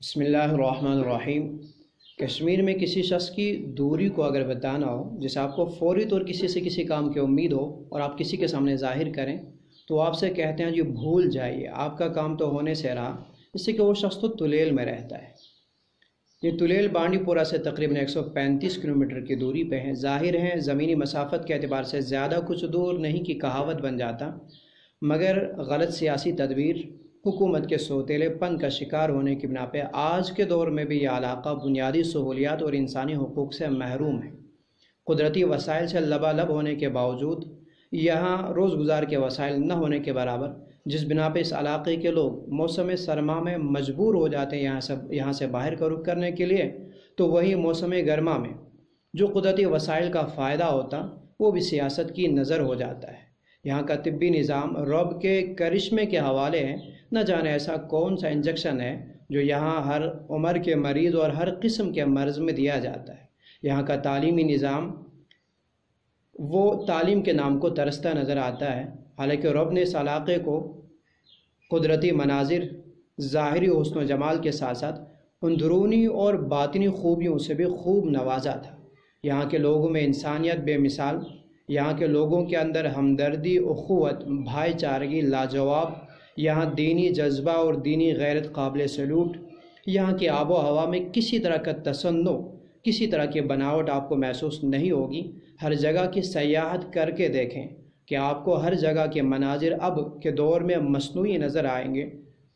بسم اللہ الرحمن الرحیم۔ کشمیر میں کسی شخص کی دوری کو اگر بتانا ہو، جیسے آپ کو فوری طور کسی سے کسی کام کی امید ہو اور آپ کسی کے سامنے ظاہر کریں تو آپ سے کہتے ہیں جی بھول جائیے، آپ کا کام تو ہونے سے رہا، اس سے کہ وہ شخص تو تلیل میں رہتا ہے۔ یہ تلیل بانڈی پورہ سے تقریباً 135 کلومیٹر کی دوری پہ ہیں۔ ظاہر ہیں زمینی مسافت کے اعتبار سے زیادہ کچھ دور نہیں کی کہاوت بن جاتا، مگر غلط سیاسی تدبیر، حکومت کے سوتیلے پن کا شکار ہونے کی بنا پہ آج کے دور میں بھی یہ علاقہ بنیادی سہولیات اور انسانی حقوق سے محروم ہے۔ قدرتی وسائل سے لبالب ہونے کے باوجود یہاں روزگزار کے وسائل نہ ہونے کے برابر، جس بنا پہ اس علاقے کے لوگ موسم سرما میں مجبور ہو جاتے ہیں یہاں سے باہر کا رخ کرنے کے لیے، تو وہی موسم گرما میں جو قدرتی وسائل کا فائدہ ہوتا وہ بھی سیاست کی نظر ہو جاتا ہے۔ یہاں کا طبی نظام رب کے کرشمے کے حوالے ہے، نہ جانے ایسا کون سا انجیکشن ہے جو یہاں ہر عمر کے مریض اور ہر قسم کے مرض میں دیا جاتا ہے۔ یہاں کا تعلیمی نظام وہ تعلیم کے نام کو ترستا نظر آتا ہے، حالانکہ رب نے اس علاقے کو قدرتی مناظر، ظاہری حسن و جمال کے ساتھ ساتھ اندرونی اور باطنی خوبیوں سے بھی خوب نوازا تھا۔ یہاں کے لوگوں میں انسانیت بے مثال، یہاں کے لوگوں کے اندر ہمدردی، اخوت، بھائی چارگی لاجواب، یہاں دینی جذبہ اور دینی غیرت قابل سلوٹ، یہاں کی آب و ہوا میں کسی طرح کا تصنع، کسی طرح کی بناوٹ آپ کو محسوس نہیں ہوگی۔ ہر جگہ کی سیاحت کر کے دیکھیں کہ آپ کو ہر جگہ کے مناظر اب کے دور میں مصنوعی نظر آئیں گے۔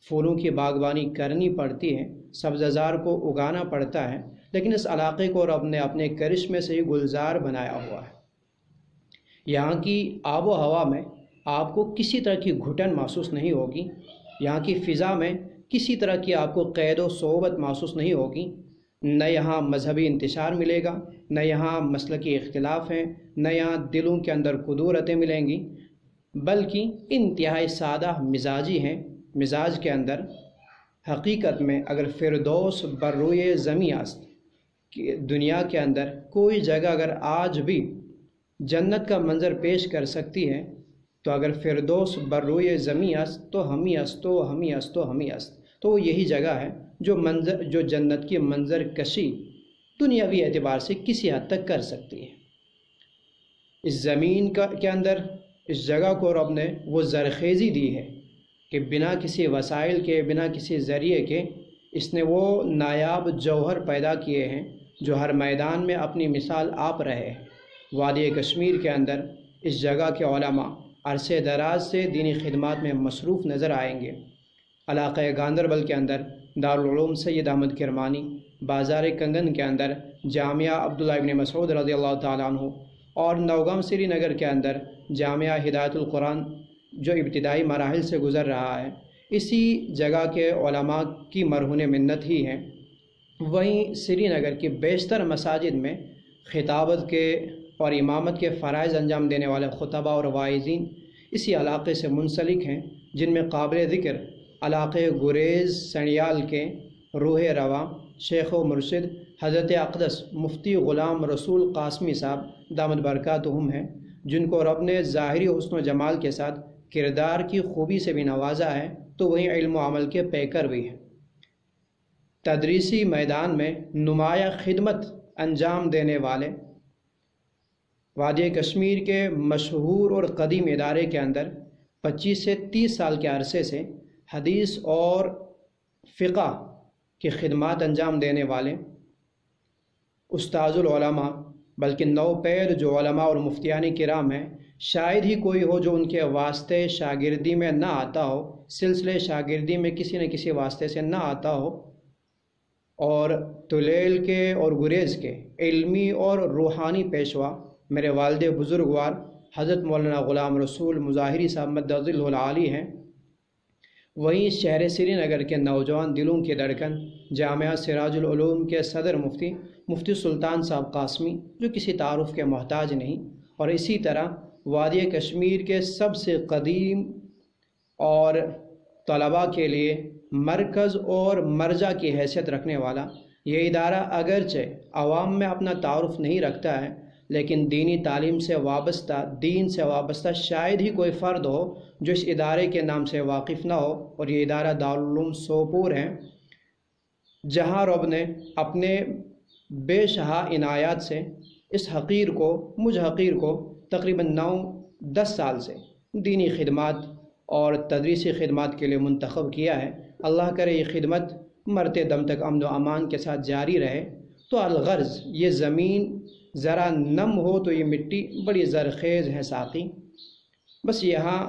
پھولوں کی باغبانی کرنی پڑتی ہے، سبزہ زار کو اگانا پڑتا ہے، لیکن اس علاقے کو رب نے اپنے کرشمے سے ہی گلزار بنایا ہوا ہے۔ یہاں کی آب و ہوا میں آپ کو کسی طرح کی گھٹن محسوس نہیں ہوگی، یہاں کی فضا میں کسی طرح کی آپ کو قید و صعوبت محسوس نہیں ہوگی، نہ یہاں مذہبی انتشار ملے گا، نہ یہاں مسلکی اختلاف ہیں، نہ یہاں دلوں کے اندر کدورتیں ملیں گی، بلکہ انتہائی سادہ مزاجی ہیں۔ مزاج کے اندر حقیقت میں اگر فردوس بر روئے زمیں است، دنیا کے اندر کوئی جگہ اگر آج بھی جنت کا منظر پیش کر سکتی ہے تو اگر فردوس بر روئے زمیں است تو ہمی است و ہمی است و ہمی است، تو وہ یہی جگہ ہے جو جنت کی منظر کشی دنیاوی اعتبار سے کسی حد تک کر سکتی ہے۔ اس زمین کے اندر اس جگہ کو رب نے وہ زرخیزی دی ہے کہ بنا کسی وسائل کے، بنا کسی ذریعے کے اس نے وہ نایاب جوہر پیدا کیے ہیں جو ہر میدان میں اپنی مثال آپ رہے ہیں۔ وادی کشمیر کے اندر اس جگہ کے علماء عرصے دراز سے دینی خدمات میں مصروف نظر آئیں گے۔ علاقہ گاندربل کے اندر دارالعلوم سید احمد کرمانی، بازار کنگن کے اندر جامعہ عبداللہ ابن مسعود رضی اللہ تعالیٰ عنہ، اور نوگام سری نگر کے اندر جامعہ ہدایت القرآن جو ابتدائی مراحل سے گزر رہا ہے، اسی جگہ کے علماء کی مرہون منت ہی ہیں۔ وہیں سری نگر کی بیشتر مساجد میں خطابت کے اور امامت کے فرائض انجام دینے والے خطبہ اور واعظین اسی علاقے سے منسلک ہیں، جن میں قابل ذکر علاقے گریز سنیال کے روح رواں شیخ و مرشد حضرت اقدس مفتی غلام رسول قاسمی صاحب دامت برکاتہم ہیں، جن کو رب نے ظاہری حسن و جمال کے ساتھ کردار کی خوبی سے بھی نوازا ہے، تو وہیں علم و عمل کے پیکر بھی ہیں۔ تدریسی میدان میں نمایاں خدمت انجام دینے والے وادی کشمیر کے مشہور اور قدیم ادارے کے اندر 25 سے 30 سال کے عرصے سے حدیث اور فقہ کی خدمات انجام دینے والے استاذ العلماء، بلکہ نو پیر جو علماء اور مفتیان کرام ہیں، شاید ہی کوئی ہو جو ان کے واسطے شاگردی میں نہ آتا ہو، سلسلے شاگردی میں کسی نہ کسی واسطے سے نہ آتا ہو، اور تلیل کے اور گریز کے علمی اور روحانی پیشوا میرے والد بزرگوار حضرت مولانا غلام رسول مظاہری صاحب مدظلہ العالی ہیں۔ وہیں شہر سری نگر کے نوجوان دلوں کی دھڑکن جامعہ سراج العلوم کے صدر مفتی سلطان صاحب قاسمی، جو کسی تعارف کے محتاج نہیں، اور اسی طرح وادی کشمیر کے سب سے قدیم اور طلباء کے لیے مرکز اور مرجع کی حیثیت رکھنے والا یہ ادارہ اگرچہ عوام میں اپنا تعارف نہیں رکھتا ہے، لیکن دینی تعلیم سے وابستہ، دین سے وابستہ شاید ہی کوئی فرد ہو جو اس ادارے کے نام سے واقف نہ ہو، اور یہ ادارہ دارالعلوم سوپور ہے۔ جہاں رب نے اپنے بے شہا عنایات سے اس حقیر کو، مجھ حقیر کو تقریباً 9-10 سال سے دینی خدمات اور تدریسی خدمات کے لیے منتخب کیا ہے۔ اللہ کرے یہ خدمت مرتے دم تک امن و امان کے ساتھ جاری رہے۔ تو الغرض یہ زمین ذرا نم ہو تو یہ مٹی بڑی زرخیز ہے ساقی، بس یہاں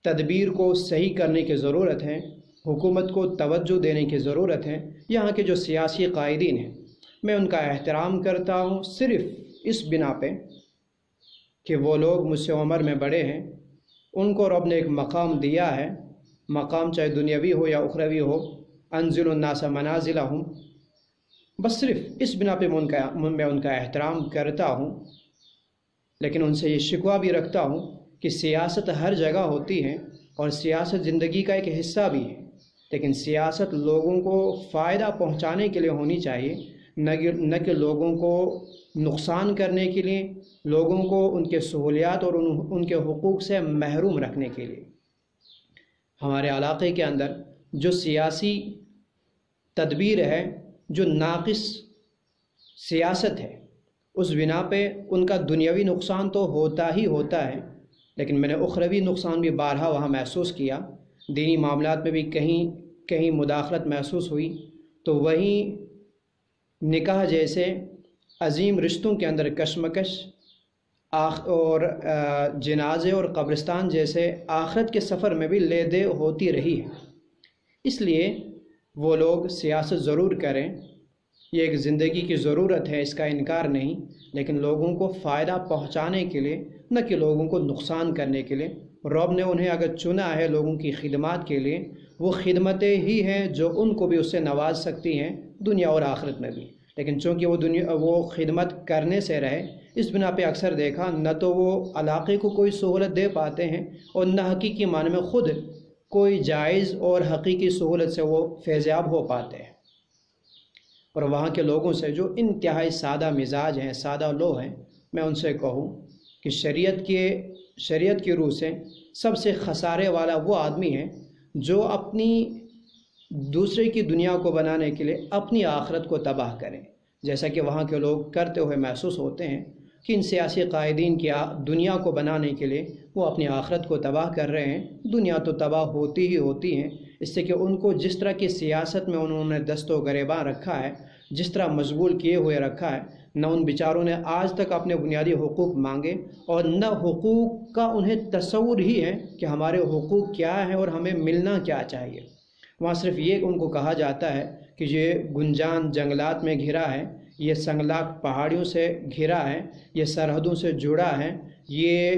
تدبیر کو صحیح کرنے کی ضرورت ہے، حکومت کو توجہ دینے کی ضرورت ہے۔ یہاں کے جو سیاسی قائدین ہیں میں ان کا احترام کرتا ہوں صرف اس بنا پہ کہ وہ لوگ مجھ سے عمر میں بڑے ہیں، ان کو رب نے ایک مقام دیا ہے، مقام چاہے دنیاوی ہو یا اخروی ہو، انزل الناس منازلہم، بس صرف اس بنا پہ میں ان کا احترام کرتا ہوں۔ لیکن ان سے یہ شکوہ بھی رکھتا ہوں کہ سیاست ہر جگہ ہوتی ہے اور سیاست زندگی کا ایک حصہ بھی ہے، لیکن سیاست لوگوں کو فائدہ پہنچانے کے لیے ہونی چاہیے، نہ کہ لوگوں کو نقصان کرنے کے لیے، لوگوں کو ان کے سہولیات اور ان کے حقوق سے محروم رکھنے کے لیے۔ ہمارے علاقے کے اندر جو سیاسی تدبیر ہے، جو ناقص سیاست ہے، اس بنا پہ ان کا دنیاوی نقصان تو ہوتا ہی ہوتا ہے، لیکن میں نے اخروی نقصان بھی بارہا وہاں محسوس کیا۔ دینی معاملات میں بھی کہیں مداخلت محسوس ہوئی، تو وہیں نکاح جیسے عظیم رشتوں کے اندر کشمکش، اور جنازے اور قبرستان جیسے آخرت کے سفر میں بھی لے دے ہوتی رہی ہے۔ اس لیے وہ لوگ سیاست ضرور کریں، یہ ایک زندگی کی ضرورت ہے، اس کا انکار نہیں، لیکن لوگوں کو فائدہ پہنچانے کے لیے، نہ کہ لوگوں کو نقصان کرنے کے لیے۔ رب نے انہیں اگر چنا ہے لوگوں کی خدمات کے لیے، وہ خدمتیں ہی ہیں جو ان کو بھی اس سے نواز سکتی ہیں دنیا اور آخرت میں بھی، لیکن چونکہ وہ خدمت کرنے سے رہے، اس بنا پہ اکثر دیکھا نہ تو وہ علاقے کو کوئی سہولت دے پاتے ہیں اور نہ حقیقی معنی میں خود کوئی جائز اور حقیقی سہولت سے وہ فیضیاب ہو پاتے ہیں۔ اور وہاں کے لوگوں سے جو انتہائی سادہ مزاج ہیں، سادہ لو ہیں، میں ان سے کہوں کہ شریعت کی روح سے سب سے خسارے والا وہ آدمی ہے جو اپنی دوسرے کی دنیا کو بنانے کے لیے اپنی آخرت کو تباہ کرے، جیسا کہ وہاں کے لوگ کرتے ہوئے محسوس ہوتے ہیں کہ ان سیاسی قائدین کی دنیا کو بنانے کے لیے وہ اپنی آخرت کو تباہ کر رہے ہیں۔ دنیا تو تباہ ہوتی ہی ہوتی ہیں، اس سے کہ ان کو جس طرح کی سیاست میں انہوں نے دست و گریباں رکھا ہے، جس طرح مشغول کیے ہوئے رکھا ہے، نہ ان بیچاروں نے آج تک اپنے بنیادی حقوق مانگے، اور نہ حقوق کا انہیں تصور ہی ہے کہ ہمارے حقوق کیا ہیں اور ہمیں ملنا کیا چاہیے۔ وہاں صرف یہ ان کو کہا جاتا ہے کہ یہ گنجان جنگلات میں گھرا ہے، یہ سنگلاخ پہاڑیوں سے گھرا ہے، یہ سرحدوں سے جڑا ہے، یہ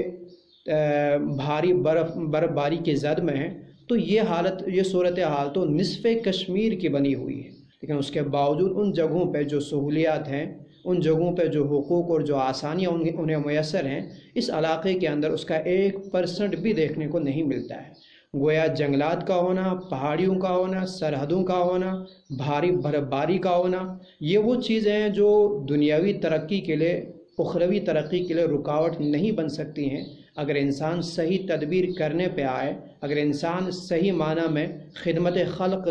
بھاری برف باری کی زد میں ہے۔ تو یہ صورتحال تو نصف کشمیر کی بنی ہوئی ہے، لیکن اس کے باوجود ان جگہوں پہ جو سہولیات ہیں، ان جگہوں پہ جو حقوق اور جو آسانیاں انہیں میسر ہیں، اس علاقے کے اندر اس کا 1% بھی دیکھنے کو نہیں ملتا ہے۔ گویا جنگلات کا ہونا، پہاڑیوں کا ہونا، سرحدوں کا ہونا، بھاری برف باری کا ہونا، یہ وہ چیزیں ہیں جو دنیاوی ترقی کے لیے، اخروی ترقی کے لیے رکاوٹ نہیں بن سکتی ہیں۔ اگر انسان صحیح تدبیر کرنے پہ آئے، اگر انسان صحیح معنی میں خدمت خلق